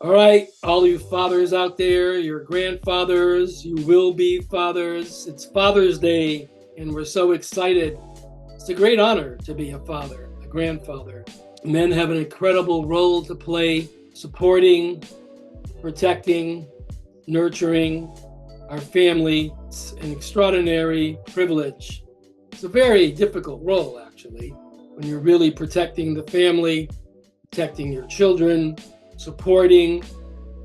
All right, all you fathers out there, your grandfathers, you will be fathers. It's Father's Day, and we're so excited. It's a great honor to be a father, a grandfather. Men have an incredible role to play, supporting, protecting, nurturing our family. It's an extraordinary privilege. It's a very difficult role, actually, when you're really protecting the family, protecting your children, supporting,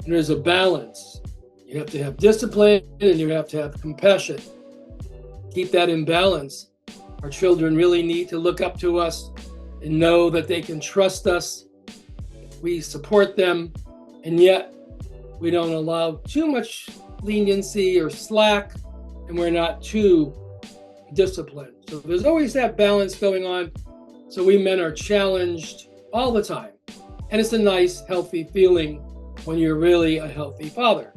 and there's a balance. You have to have discipline and you have to have compassion. Keep that in balance. Our children really need to look up to us and know that they can trust us. We support them, and yet we don't allow too much leniency or slack, and we're not too disciplined. So there's always that balance going on. So we men are challenged all the time. And it's a nice, healthy feeling when you're really a healthy father.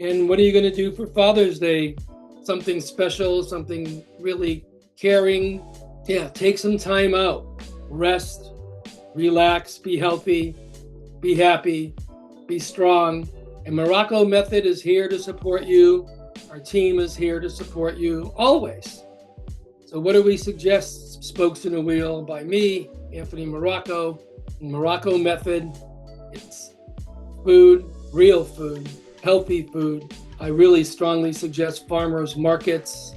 And what are you going to do for Father's Day? Something special, something really caring. Yeah, take some time out. Rest, relax, be healthy, be happy, be strong. And Morrocco Method is here to support you. Our team is here to support you always. So what do we suggest? Spokes in a Wheel by me, Anthony Morrocco. Morrocco Method, it's food, real food, healthy food. I really strongly suggest farmers markets.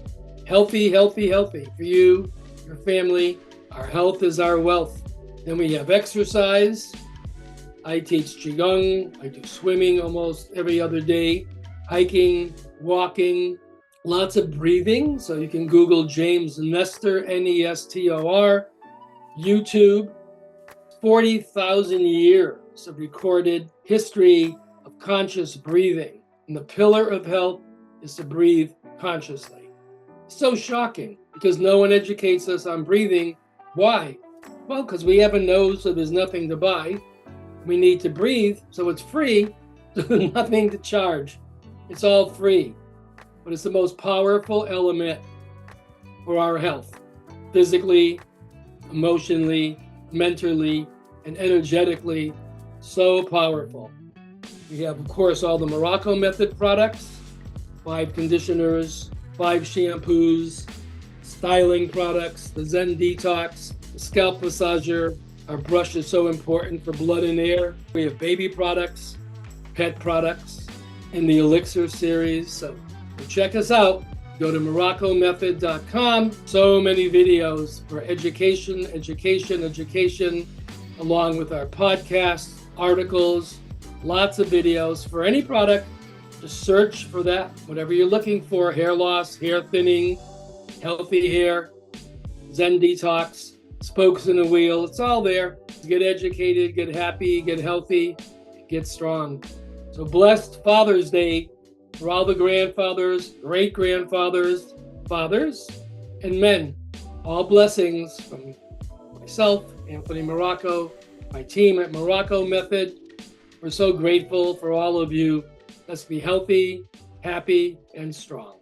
Healthy, healthy, healthy for you, your family. Our health is our wealth. Then we have exercise. I teach Qigong. I do swimming almost every other day, hiking, walking, lots of breathing. So you can Google James Nestor, Nestor, YouTube. 40,000 years of recorded history of conscious breathing. And the pillar of health is to breathe consciously. So shocking because no one educates us on breathing. Why? Well, because we have a nose, so there's nothing to buy. We need to breathe, so it's free, so there's nothing to charge. It's all free. But it's the most powerful element for our health, physically, emotionally, mentally, and energetically. So powerful. We have, of course, all the Morrocco Method products, 5 conditioners, 5 shampoos, styling products, the Zen Detox, the scalp massager. Our brush is so important for blood and air. We have baby products, pet products, and the Elixir series. So check us out. Go to MorroccoMethod.com. So many videos for education, along with our podcasts, articles, lots of videos for any product. Just search for that, whatever you're looking for: hair loss, hair thinning, healthy hair, Zen Detox, spokes in a wheel. It's all there. Get educated, get happy, get healthy, get strong. So blessed Father's Day for all the grandfathers, great-grandfathers, fathers, and men. All blessings from myself, Anthony Morrocco, my team at Morrocco Method. We're so grateful for all of you. Let's be healthy, happy, and strong.